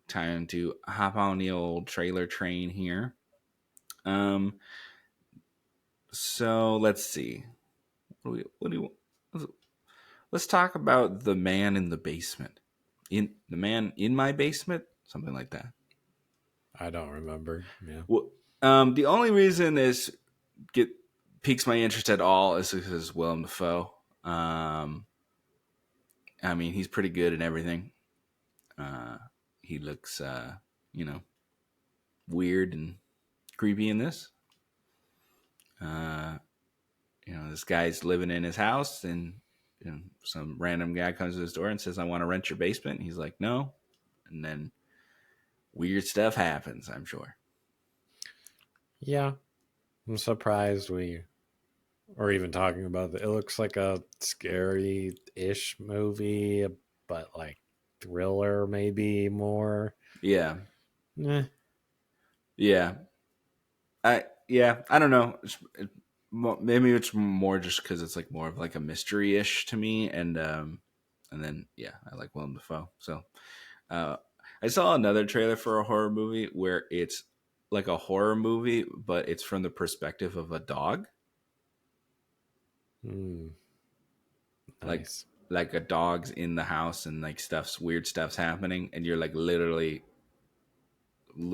Time to hop on the old trailer train here. Um, so let's see. Let's talk about the man in the basement. In the man in my basement, something like that. I don't remember. Yeah. Well, the only reason this get piques my interest at all is because Willem Dafoe. Um, I mean, he's pretty good at everything. Uh, he looks, you know, weird and creepy in this. Uh, this guy's living in his house, and some random guy comes to his door and says, "I want to rent your basement." And he's like, "No," and then weird stuff happens. I'm sure. Yeah. I'm surprised we are even talking about it. It looks like a scary ish movie, but like thriller maybe more. Yeah, Eh, yeah. I don't know. Maybe it's more just because it's like more of like a mystery ish to me, and then yeah, I like Willem Dafoe. So uh, I saw another trailer for a horror movie where it's like a horror movie, but it's from the perspective of a dog, hmm, like nice. like a dog's in the house and like weird stuff's happening, and you're like literally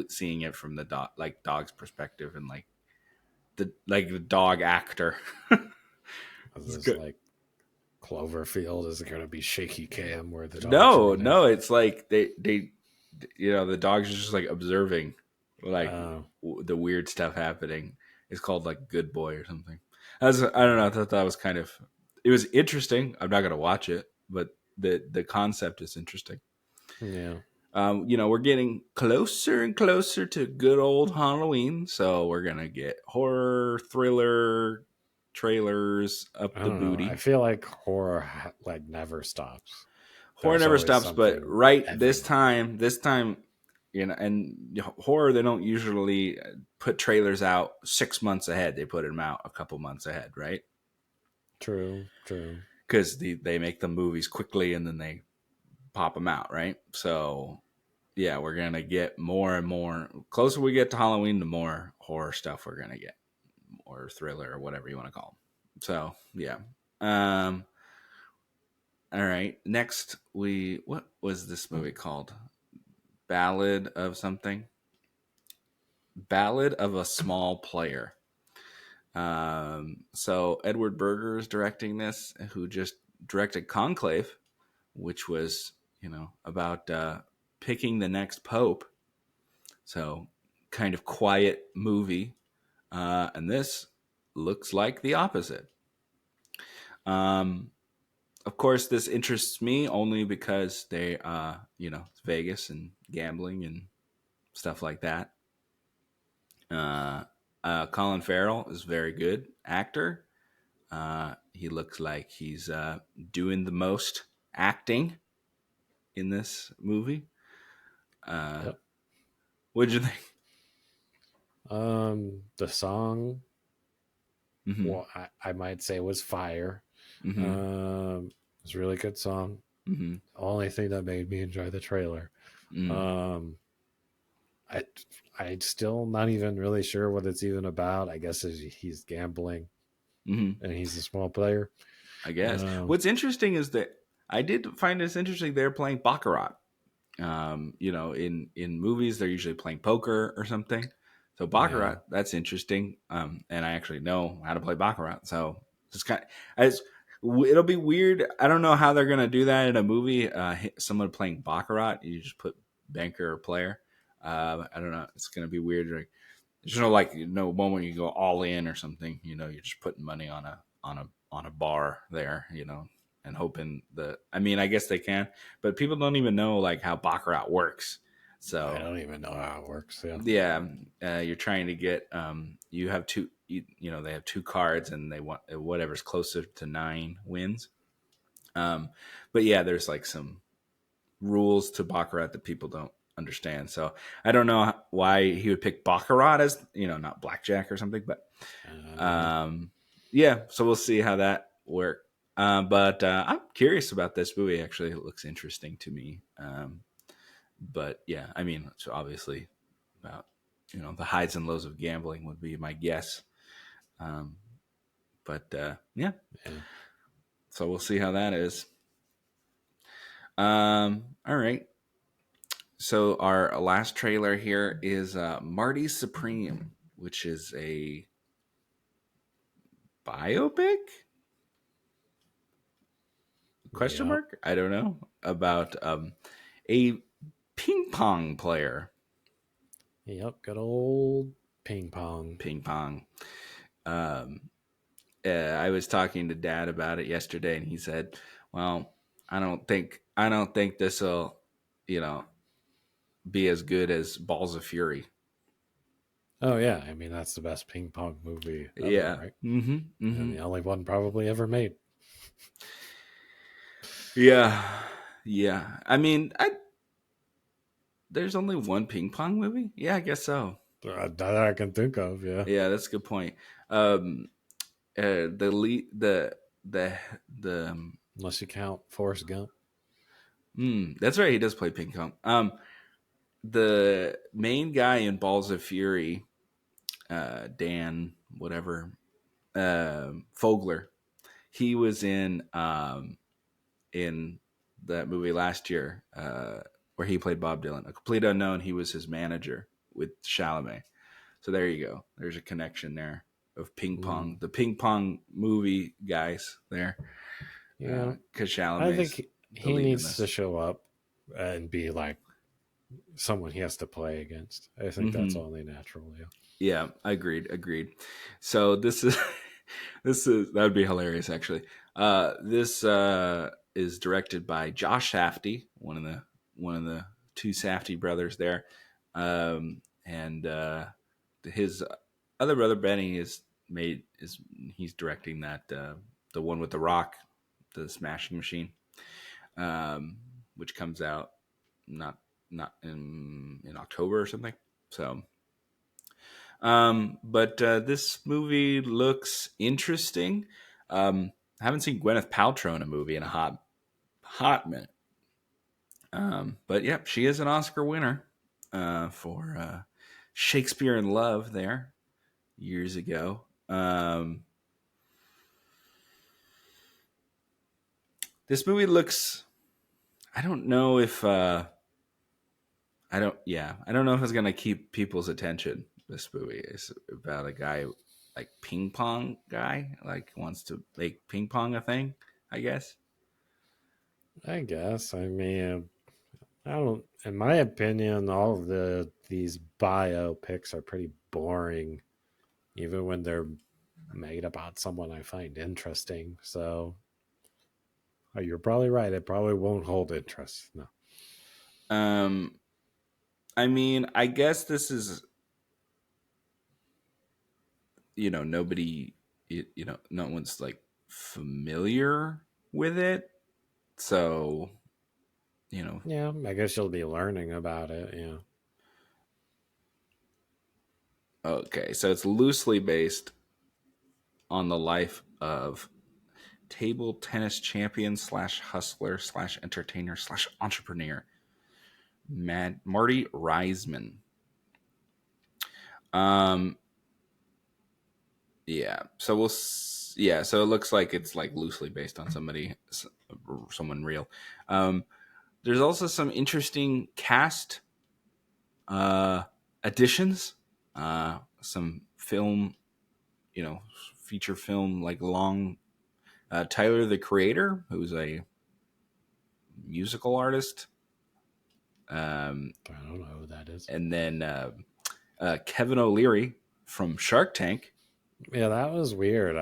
seeing it from the dog's perspective, and like the dog actor. Is It's this good. like Cloverfield? Is it going to be shaky cam where the dog's No, running? no, it's like they the dogs are just like observing like Oh, the weird stuff happening. It's called like Good Boy or something. I don't know. I thought that was kind of it was interesting. I'm not gonna watch it, but the concept is interesting. yeah. We're getting closer and closer to good old Halloween, so we're gonna get horror, thriller trailers up I the don't know. I booty. feel like horror like never stops. Horror There's never always stops, but something right this everywhere. time, and horror they don't usually put trailers out 6 months ahead. They put them out a couple months ahead, right? True, true. Because they make the movies quickly and then they pop them out, right? So yeah, we're gonna get more and more. Closer we get to Halloween, the more horror stuff we're gonna get, or thriller, or whatever you want to call them. So yeah. Um, all right. Next, what was this movie called? Ballad of something. Ballad of a Small Player. So Edward Berger is directing this, who just directed Conclave, which was about picking the next pope. So kind of quiet movie, and this looks like the opposite. Um, of course, this interests me only because it's Vegas and gambling and stuff like that. Uh, Colin Farrell is a very good actor. He looks like he's doing the most acting in this movie. Uh, Yep. what did you think? The song, Mm-hmm. well, I might say was fire. Mm-hmm. It's a really good song. Mm-hmm. Only thing that made me enjoy the trailer. Mm. Um, I I still not even really sure what it's even about. I guess he's gambling Mm-hmm. and he's a small player. I guess. Um, What's interesting is that I did find this interesting. They're playing baccarat. In movies they're usually playing poker or something. So yeah, baccarat, that's interesting. And I actually know how to play baccarat. So it's kind of, it'll be weird. I don't know how they're gonna do that in a movie. Someone playing baccarat, you just put banker or player. I don't know. It's gonna be weird. Like, there's no moment you go all in or something. You're just putting money on a bar there. And hoping that. I mean, I guess they can, but people don't even know like how baccarat works. I So don't even know how it works. Yeah, yeah, you're trying to get. You have two. They have two cards, and they want whatever's closer to 9 wins. Um, but yeah, there's like some rules to baccarat that people don't understand. So I don't know why he would pick baccarat as not blackjack or something, but yeah. yeah. So we'll see how that works. But I'm curious about this movie. Actually, it looks interesting to me. But yeah, I mean, it's obviously about the highs and lows of gambling would be my guess. Um, but yeah, Yeah. so we'll see how that is. All right. So our last trailer here is Marty Supreme, which is a biopic? Question Yep. mark? I don't know about a ping pong player. Yep. Good old ping pong. Ping pong. Um, I was talking to Dad about it yesterday, and he said, "Well, I don't think this will, you know, be as good as Balls of Fury." Oh yeah, I mean that's the best ping pong movie ever, Yeah. right? Mm-hmm. Mm-hmm. And the only one probably ever made. Yeah. Yeah. I mean, there's only one ping pong movie. Yeah, I guess so. That I can think of, yeah. Yeah, that's a good point. Um, the lead, the Unless you count Forrest Gump. that's right. He does play ping pong. The main guy in Balls of Fury, Dan, whatever, Fogler. He was in that movie last year, where he played Bob Dylan. A Complete Unknown. He was his manager with Chalamet. So there you go. There's a connection there of ping pong. Mm, The ping pong movie guys there, yeah. because I Chalamet's think the he lead in needs to this. show up and be like someone he has to play against. I think that's Hmm. only natural, yeah. Yeah, agreed, agreed. So this is this is that would be hilarious actually. This is directed by Josh Safdie, one of the two Safdie brothers there, and his other brother Benny is he's directing that the one with the Rock, the Smashing Machine, which comes out not not in October or something. So but this movie looks interesting. I haven't seen Gwyneth Paltrow in a movie in a hot minute. But yep, she is an Oscar winner for Shakespeare in Love there years ago. This movie looks. I don't know if I don't. Yeah, I don't know if it's gonna keep people's attention. This movie is about a guy like ping pong guy, like wants to make ping pong a thing. I guess. I guess. I mean, I don't in my opinion, all of these biopics are pretty boring, even when they're made about someone I find interesting. So you're probably right. It probably won't hold interest. No. Um, I mean, I guess this is nobody, no one's like familiar with it, so you know. Yeah, I guess you'll be learning about it. Yeah. Okay, so it's loosely based on the life of table tennis champion slash hustler slash entertainer slash entrepreneur Marty Reisman. Um, yeah. So yeah. So it looks like it's like loosely based on someone real. Um, there's also some interesting cast uh, additions. Some film, feature film like long. Tyler the Creator, who's a musical artist. Um, I don't know who that is. and then Kevin O'Leary from Shark Tank. Yeah, that was weird.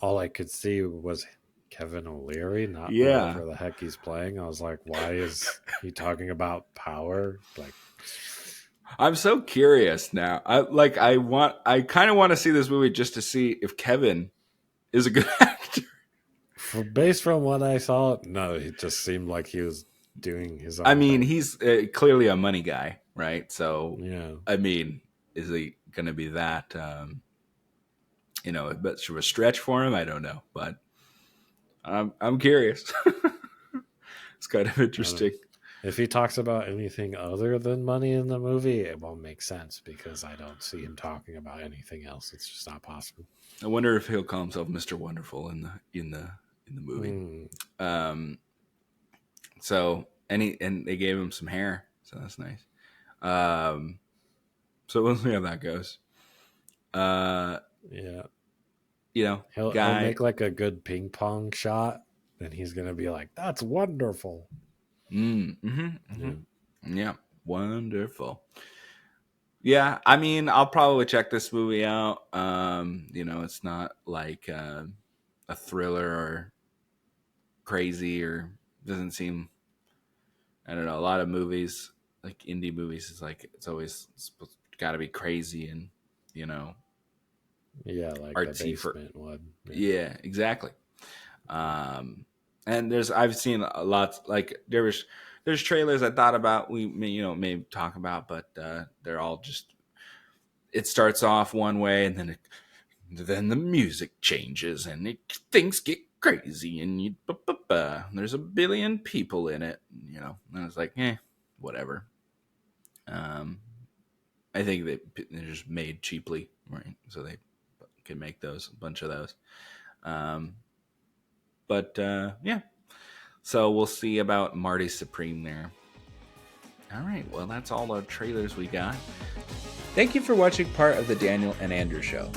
All I could see was Kevin O'Leary, not Yeah, whoever the heck he's playing. I was like, why is he talking about power? Like, I'm so curious now. I kind of want to see this movie just to see if Kevin is a good actor. based from what I saw, no, it just seemed like he was doing his I own mean, thing. he's clearly a money guy, right? So, Yeah, I mean, is he going to be that? A bit of a stretch for him. I don't know, but I'm curious. It's kind of I don't. interesting. If he talks about anything other than money in the movie, it won't make sense because I don't see him talking about anything else. It's just not possible. I wonder if he'll call himself Mr. Wonderful in the movie. Hmm. Um, so and they gave him some hair, so that's nice. Um, so we'll see how that goes. Uh, Yeah. you know, He'll guy. make like a good ping pong shot, and he's gonna be like, "That's wonderful." Yeah. Yeah, wonderful. Yeah, I mean, I'll probably check this movie out. It's not like a thriller or crazy or doesn't seem. I don't know. A lot of movies, like indie movies, is like it's always got to be crazy and you know Yeah, like the artsy for. basement one. Yeah. Yeah, exactly. Um, and I've seen a lot. Like there's trailers I thought about we may talk about, but they're all just. It starts off one way and then the music changes and things get crazy and there's a billion people in it, and I was like, whatever. um I think they're just made cheaply, right, so they can make a bunch of those. um but yeah, so we'll see about Marty Supreme there. All right, well, that's all the trailers we got. Thank you for watching part of the Daniel and Andrew Show.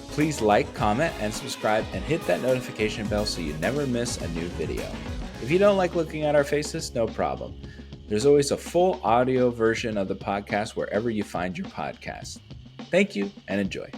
Please like, comment, and subscribe, and hit that notification bell so you never miss a new video. If you don't like looking at our faces, no problem. There's always a full audio version of the podcast wherever you find your podcast. Thank you and enjoy.